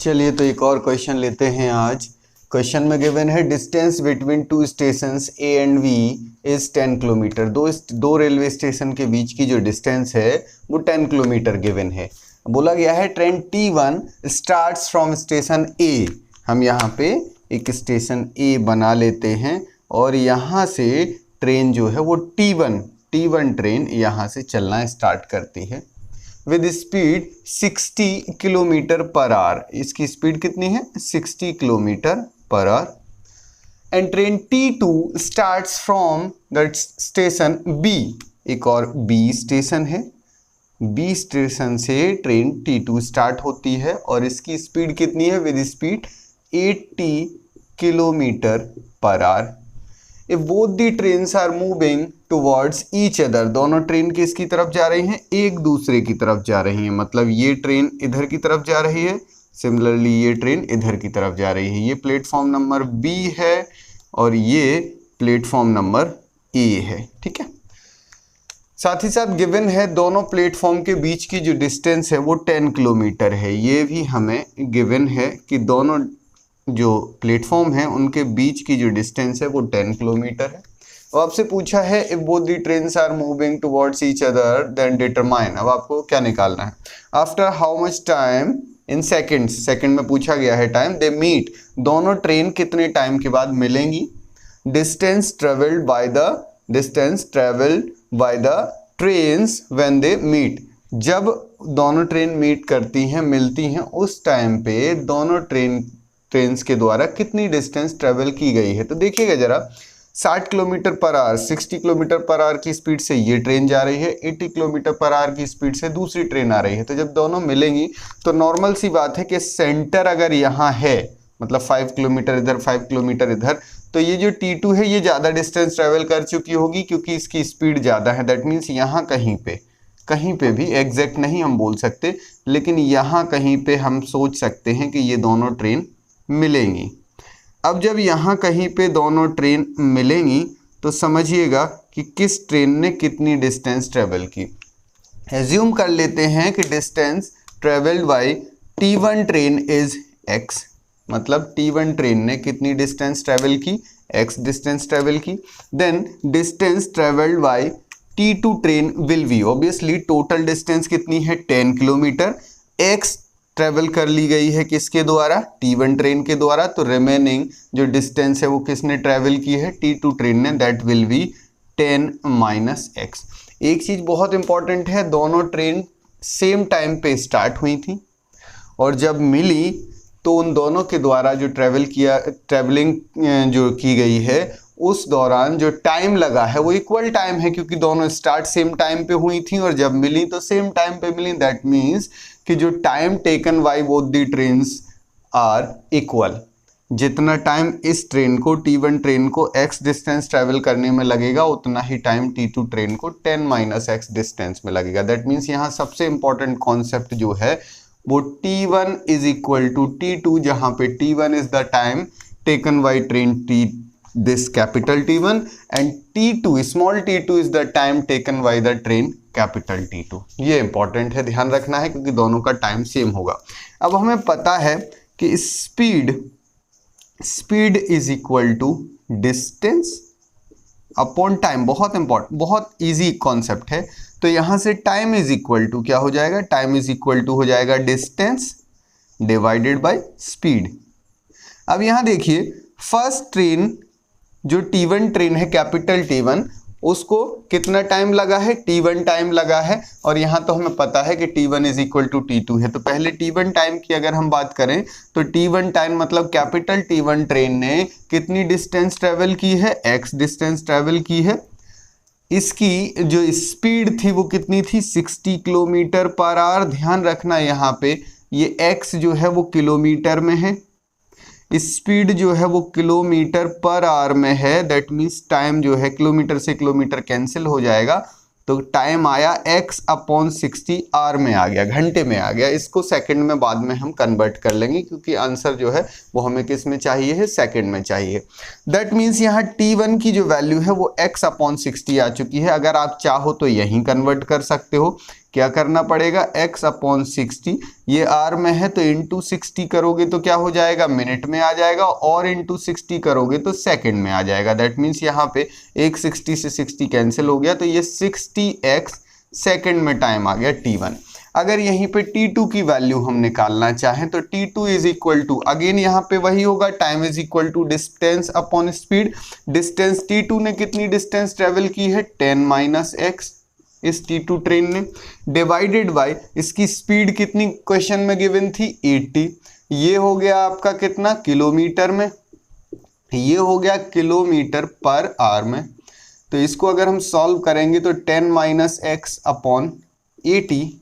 चलिए तो एक और क्वेश्चन लेते हैं आज। क्वेश्चन में गिवन है distance between two stations A and B is 10 kilometre. दो रेलवे स्टेशन के बीच की जो डिस्टेंस है वो 10 किलोमीटर गिवन है। बोला गया है train T1 starts from station A. हम यहाँ पे एक स्टेशन ए बना लेते हैं और यहाँ से ट्रेन जो है वो T1 ट्रेन यहाँ से चलना स्टार्ट करती है with speed 60 kilometre per hour. इसकी स्पीड कितनी है? 60 kilometre per hour. And train T2 starts from the station B। एक और B स्टेशन है, B स्टेशन से ट्रेन T2 स्टार्ट होती है और इसकी स्पीड कितनी है? With speed 80 kilometre per hour. If both the trains are moving towards each other, दोनों ट्रेन किसकी तरफ जा रही हैं? एक दूसरे की तरफ जा रही हैं। मतलब ये ट्रेन इधर की तरफ जा रही है, सिमिलरली ये ट्रेन इधर की तरफ जा रही है। ये प्लेटफॉर्म नंबर B है और ये प्लेटफॉर्म नंबर A है। ठीक है, साथ ही साथ गिवन है दोनों प्लेटफॉर्म के बीच की जो डिस्टेंस है वो 10 किलोमीटर है। ये भी हमें गिवन है कि दोनों जो प्लेटफॉर्म है उनके बीच की जो डिस्टेंस है वो 10 किलोमीटर है। अब आपसे पूछा है if both the trains are moving towards each other then determine. अब आपको क्या निकालना है? After how much time in seconds, second में पूछा गया है टाइम, दे मीट, दोनों ट्रेन कितने टाइम के बाद मिलेंगी। Distance travelled by the trains when they meet, जब दोनों ट्रेन मीट करती हैं, मिलती हैं, उस टाइम पे दोनों ट्रेन्स के द्वारा कितनी डिस्टेंस ट्रेवल की गई है। तो देखिएगा जरा, 60 kilometre per hour, 60 kilometre per hour की स्पीड से ये ट्रेन जा रही है, 80 किलोमीटर पर आवर की स्पीड से दूसरी ट्रेन आ रही है। तो जब दोनों मिलेंगी तो नॉर्मल सी बात है कि सेंटर अगर यहाँ है, मतलब 5 किलोमीटर इधर 5 किलोमीटर इधर, तो ये जो T2 है ये ज़्यादा डिस्टेंस ट्रेवल कर चुकी होगी क्योंकि इसकी स्पीड ज़्यादा है। दैट मीन्स यहाँ कहीं पे भी एग्जैक्ट नहीं हम बोल सकते, लेकिन यहाँ कहीं पे हम सोच सकते हैं कि ये दोनों ट्रेन मिलेंगी। अब जब यहाँ कहीं पे दोनों ट्रेन मिलेंगी तो समझिएगा कि किस ट्रेन ने कितनी डिस्टेंस ट्रेवल की। एज्यूम कर लेते हैं कि distance travelled by T1 train is x, मतलब T1 ट्रेन ने कितनी डिस्टेंस ट्रेवल की? x डिस्टेंस ट्रेवल की। Then distance travelled by T2 train will be, obviously total distance कितनी है? 10 किलोमीटर। x ट्रेवल कर ली गई है किसके द्वारा? T1 ट्रेन के द्वारा। तो रिमेनिंग जो डिस्टेंस है वो किसने ट्रेवल की है? T2 ट्रेन ने। That will B 10 minus x। एक चीज़ बहुत इंपॉर्टेंट है, दोनों ट्रेन सेम टाइम पे स्टार्ट हुई थी और जब मिली तो उन दोनों के द्वारा जो ट्रेवलिंग जो की गई है उस दौरान जो टाइम लगा है वो इक्वल टाइम है, क्योंकि दोनों स्टार्ट सेम टाइम पे हुई थी और जब मिली तो सेम टाइम पे मिली। दैट मीन्स कि जो time taken by both the trains are equal. जितना टाइम इस ट्रेन को, T1 ट्रेन को x डिस्टेंस ट्रेवल करने में लगेगा उतना ही टाइम T2 ट्रेन को 10 माइनस x डिस्टेंस में लगेगा। दैट मीन्स यहाँ सबसे इंपॉर्टेंट कॉन्सेप्ट जो है वो T1 is equal to T2, जहाँ पे T1 is the time taken by train this capital T1 and T2, small t2 is the time taken by the train capital T2। ये important है, ध्यान रखना है क्योंकि दोनों का टाइम सेम होगा। अब हमें पता है कि speed is equal to distance upon time. बहुत इंपॉर्टेंट, बहुत इजी कॉन्सेप्ट है। तो यहाँ से टाइम इज इक्वल टू क्या हो जाएगा? टाइम इज इक्वल टू हो जाएगा डिस्टेंस डिवाइडेड बाय स्पीड। अब यहाँ देखिए, फर्स्ट ट्रेन जो T1 ट्रेन है, कैपिटल T1, उसको कितना टाइम लगा है? T1 टाइम लगा है। और यहाँ तो हमें पता है कि T1 is equal to T2 है। तो पहले T1 टाइम की अगर हम बात करें तो T1 टाइम मतलब कैपिटल T1 ट्रेन ने कितनी डिस्टेंस ट्रेवल की है? x डिस्टेंस ट्रेवल की है। इसकी जो स्पीड थी वो कितनी थी? 60 किलोमीटर पर आवर। ध्यान रखना यहाँ पे ये x जो है वो किलोमीटर में है, स्पीड जो है वो किलोमीटर पर आवर में है। दैट मीन्स टाइम जो है, किलोमीटर से किलोमीटर कैंसिल हो जाएगा तो टाइम आया x अपॉन 60 आवर में आ गया, घंटे में आ गया। इसको सेकंड में बाद में हम कन्वर्ट कर लेंगे क्योंकि आंसर जो है वो हमें किस में चाहिए है? सेकंड में चाहिए। दैट मीन्स यहाँ T1 की जो वैल्यू है वो x अपॉन 60 आ चुकी है। अगर आप चाहो तो यहीं कन्वर्ट कर सकते हो क्या करना पड़ेगा, x/60, ये r में है तो इंटू 60 करोगे तो क्या हो जाएगा, मिनट में आ जाएगा, और इंटू 60 करोगे तो सेकंड में आ जाएगा। दैट मीन्स यहाँ पे एक 60 से 60 कैंसिल हो गया, तो ये 60x सेकंड में टाइम आ गया t1। अगर यहीं पे t2 की वैल्यू हम निकालना चाहें तो t2 is equal to, again यहाँ पे वही होगा, time is equal to distance upon speed. Distance t2 ने कितनी डिस्टेंस ट्रेवल की है, 10 - x इस t2 ट्रेन ने, डिवाइडेड बाय इसकी स्पीड कितनी क्वेश्चन में गिवन थी, 80। ये हो गया आपका कितना, किलोमीटर में, ये हो गया किलोमीटर पर आवर में। तो इसको अगर हम सॉल्व करेंगे तो 10 - x अपॉन 80,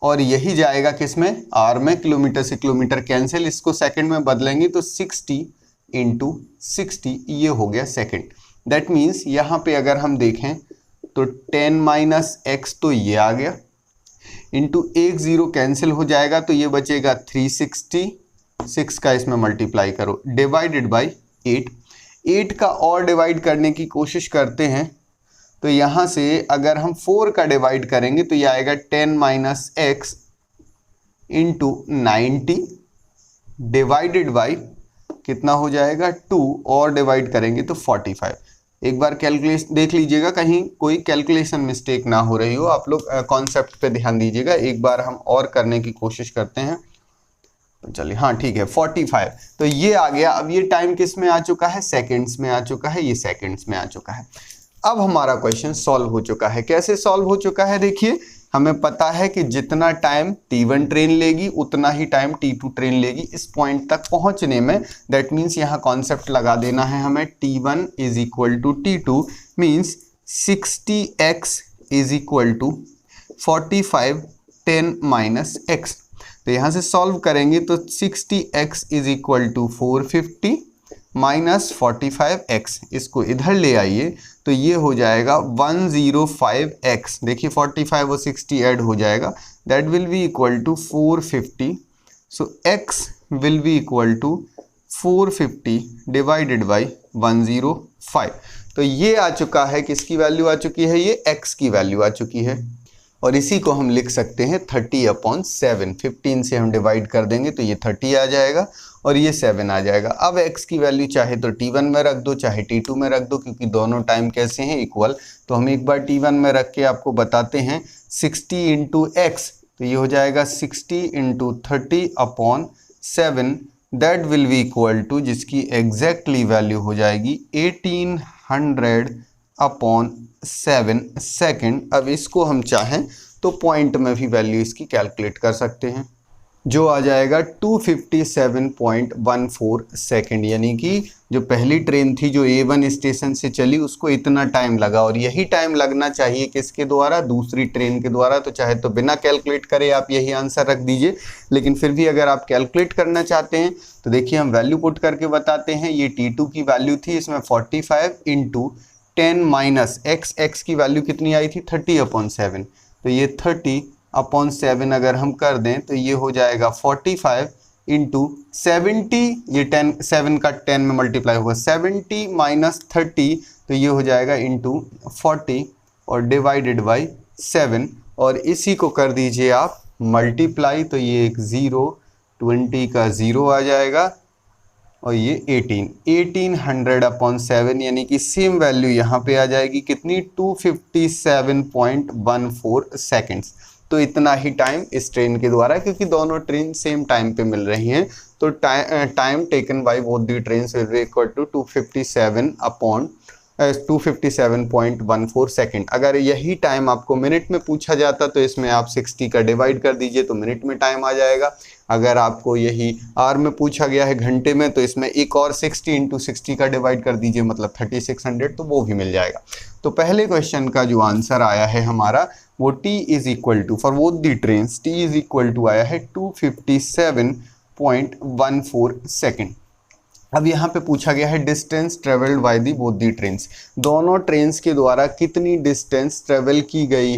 और यही जाएगा किसमें, आर में, किलोमीटर से किलोमीटर कैंसिल, इसको सेकंड में बदलेंगे तो 60 × 60 ये हो गया सेकंड। दैट मीन्स यहाँ पे अगर हम देखें तो 10 - x तो ये आ गया, इंटू एक 0 कैंसिल हो जाएगा तो ये बचेगा 366 का इसमें मल्टीप्लाई करो, डिवाइडेड बाई 8 का और डिवाइड करने की कोशिश करते हैं तो यहाँ से अगर हम 4 का डिवाइड करेंगे तो ये आएगा 10 - x इंटू 90 डिवाइडेड बाई कितना हो जाएगा 2, और डिवाइड करेंगे तो 45। एक बार कैलकुलेशन देख लीजिएगा, कहीं कोई कैलकुलेशन मिस्टेक ना हो रही हो, आप लोग कॉन्सेप्ट पे ध्यान दीजिएगा। एक बार हम और करने की कोशिश करते हैं, तो चलिए, हाँ ठीक है, 45। तो ये आ गया। अब ये टाइम किस में आ चुका है, सेकेंड्स में आ चुका है, ये सेकेंड्स में आ चुका है। अब हमारा क्वेश्चन सॉल्व हो चुका है। कैसे सॉल्व हो चुका है, देखिए हमें पता है कि जितना टाइम t1 ट्रेन लेगी उतना ही टाइम t2 ट्रेन लेगी इस पॉइंट तक पहुंचने में। दैट मीन्स यहाँ कॉन्सेप्ट लगा देना है हमें, t1 is equal to t2 means 60x is equal to 45 10 - x। तो यहाँ से सॉल्व करेंगे तो 60x is equal to 450 minus 45x, इसको इधर ले आइए तो ये हो जाएगा 105x। देखिए 45 और 60 ऐड हो जाएगा, that will be equal to 450। So x will be equal to 450 divided by 105। तो ये आ चुका है, किसकी वैल्यू आ चुकी है, ये x की वैल्यू आ चुकी है। और इसी को हम लिख सकते हैं 30/7। 15 से हम डिवाइड कर देंगे तो ये 30 आ जाएगा और ये 7 आ जाएगा। अब x की वैल्यू चाहे तो t1 में रख दो चाहे t2 में रख दो, क्योंकि दोनों टाइम कैसे हैं, इक्वल। तो हम एक बार t1 में रख के आपको बताते हैं 60 × x, तो ये हो जाएगा 60 × 30/7, that will be equal to, जिसकी एग्जैक्टली वैल्यू हो जाएगी 1800/7 सेकेंड। अब इसको हम चाहें तो पॉइंट में भी वैल्यू इसकी कैलकुलेट कर सकते हैं, जो आ जाएगा 257.14 सेकेंड। यानी कि जो पहली ट्रेन थी जो A1 स्टेशन से चली उसको इतना टाइम लगा, और यही टाइम लगना चाहिए किसके द्वारा, दूसरी ट्रेन के द्वारा। तो चाहे तो बिना कैलकुलेट करे आप यही आंसर रख दीजिए, लेकिन फिर भी अगर आप कैलकुलेट करना चाहते हैं तो देखिए हम वैल्यू पुट करके बताते हैं। ये T2 की वैल्यू थी, इसमें 45 × 10 - x की वैल्यू कितनी आई थी, 30/7। तो ये 30/7 अगर हम कर दें तो ये हो जाएगा 45 × 70, ये 7 का 10 में मल्टीप्लाई होगा, 70 - 30, तो ये हो जाएगा इंटू 40 और डिवाइडेड बाई 7, और इसी को कर दीजिए आप मल्टीप्लाई, तो ये एक 0, 20 का 0 आ जाएगा, और ये 1800/7, यानी कि सेम वैल्यू यहाँ पे आ जाएगी कितनी, 257.14 सेकेंड्स। तो इतना ही टाइम इस ट्रेन के द्वारा, क्योंकि दोनों ट्रेन सेम टाइम पे मिल रही हैं, तो time taken by both the trains will be equal to 257.14 second. अगर यही टाइम आपको मिनट में पूछा जाता तो इसमें आप 60 का डिवाइड कर दीजिए तो मिनट में टाइम आ जाएगा। अगर आपको यही आवर में पूछा गया है घंटे में, तो इसमें एक और 60 × 60 का डिवाइड कर दीजिए, मतलब 3600, तो वो भी मिल जाएगा। तो पहले क्वेश्चन का जो आंसर आया है हमारा वो t is equal to, for both the trains t is equal to आया है 257.14 सेकेंड। अब यहाँ पे पूछा गया है distance travelled by the both the trains, दोनों ट्रेन्स के द्वारा कितनी डिस्टेंस ट्रेवल की गई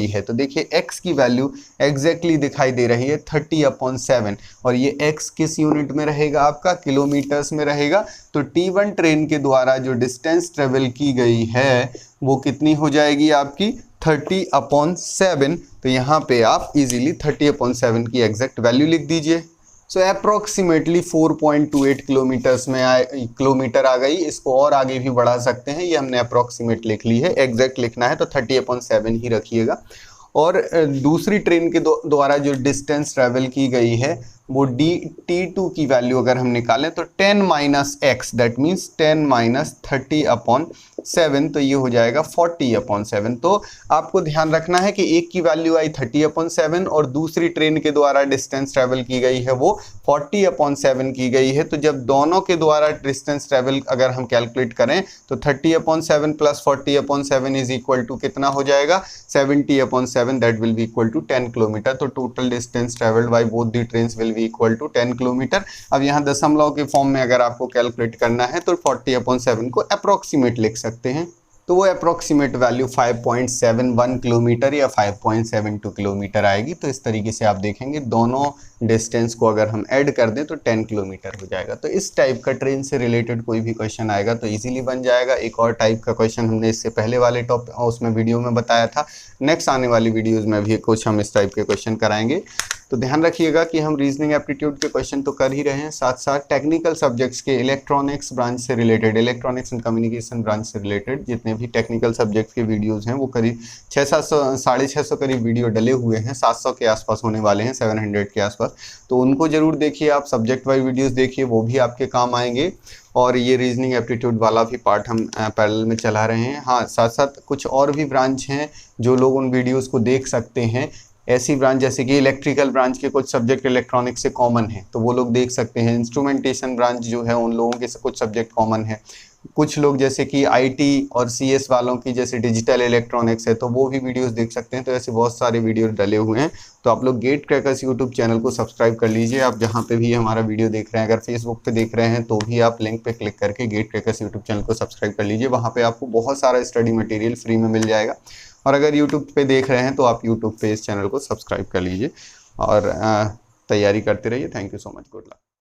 है। तो देखिए x की वैल्यू एग्जैक्टली दिखाई दे रही है 30/7, और ये x किस यूनिट में रहेगा, आपका किलोमीटर्स में रहेगा। तो t1 ट्रेन के द्वारा जो डिस्टेंस ट्रेवल की गई है वो कितनी हो जाएगी आपकी 30/7, तो यहाँ पे आप इजीली 30/7 की एग्जैक्ट वैल्यू लिख दीजिए। सो अप्रॉक्सीमेटली 4.28 किलोमीटर आ गई। इसको और आगे भी बढ़ा सकते हैं, ये हमने अप्रॉक्सीमेट लिख ली है। एग्जैक्ट लिखना है तो 30/7 ही रखिएगा। और दूसरी ट्रेन के द्वारा जो डिस्टेंस ट्रेवल की गई है वो T2 की वैल्यू अगर हम निकालें तो 10 - x, दैट मीन्स 10 - 30/7, तो ये हो जाएगा 40/7। तो आपको ध्यान रखना है कि एक की वैल्यू आई 30/7 और दूसरी ट्रेन के द्वारा डिस्टेंस ट्रेवल की गई है वो 40/7 की गई है। तो जब दोनों के द्वारा डिस्टेंस ट्रेवल अगर हम कैलकुलेट करें तो 30/7 + 40/7 इज इक्वल टू कितना हो जाएगा, 70/7, that will be equal to 10 kilometre. तो total distance travelled by both the trains will be equal to 10 kilometre. अब यहाँ दशमलव के फॉर्म में अगर आपको कैलकुलेट करना है तो 40/7 को अप्रॉक्सीमेट लिख सकते हैं। तो वो अप्रॉक्सीमेट वैल्यू 5.71 किलोमीटर या 5.72 किलोमीटर आएगी। तो इस तरीके से आप देखेंगे दोनों डिस्टेंस को अगर हम ऐड कर दें तो 10 किलोमीटर हो जाएगा। तो इस टाइप का ट्रेन से रिलेटेड कोई भी क्वेश्चन आएगा तो इजीली बन जाएगा। एक और टाइप का क्वेश्चन हमने इससे पहले वाले उसमें वीडियो में बताया था। नेक्स्ट आने वाली वीडियोज़ में भी कुछ हम इस टाइप के क्वेश्चन कराएंगे। तो ध्यान रखिएगा कि हम रीजनिंग एप्टीट्यूड के क्वेश्चन तो कर ही रहे हैं, साथ साथ टेक्निकल सब्जेक्ट्स के इलेक्ट्रॉनिक्स ब्रांच से related, electronics and communication branch से रिलेटेड जितने भी टेक्निकल सब्जेक्ट्स के वीडियोस हैं वो करीब 600-650 करीब वीडियो डले हुए हैं। 700 के आसपास होने वाले हैं, 700 के आसपास। तो उनको जरूर देखिए, आप सब्जेक्ट वाइज वीडियोस देखिए, वो भी आपके काम आएंगे। और ये रीजनिंग एप्टीट्यूड वाला भी पार्ट हम पैरेलल में चला रहे हैं। हाँ, साथ साथ कुछ और भी ब्रांच हैं जो लोग उन वीडियोज़ को देख सकते हैं। ऐसी ब्रांच जैसे कि इलेक्ट्रिकल ब्रांच के कुछ सब्जेक्ट इलेक्ट्रॉनिक्स से कॉमन है तो वो लोग देख सकते हैं। इंस्ट्रूमेंटेशन ब्रांच जो है उन लोगों के कुछ सब्जेक्ट कॉमन है। कुछ लोग जैसे कि आईटी और सीएस वालों की जैसे डिजिटल इलेक्ट्रॉनिक्स है तो वो भी वीडियोस देख सकते हैं। तो ऐसे बहुत सारे वीडियो डले हुए हैं। तो आप लोग गेट क्रैकर्स यूट्यूब चैनल को सब्सक्राइब कर लीजिए। आप जहाँ पे भी हमारा वीडियो देख रहे हैं, अगर फेसबुक पे देख रहे हैं तो भी आप लिंक पे क्लिक करके गेट क्रैकर्स यूट्यूब चैनल को सब्सक्राइब कर लीजिए। वहाँ पे आपको बहुत सारा स्टडी मटेरियल फ्री में मिल जाएगा। और अगर यूट्यूब पे देख रहे हैं तो आप यूट्यूब पे इस चैनल को सब्सक्राइब कर लीजिए और तैयारी करते रहिए। Thank you so much, good luck.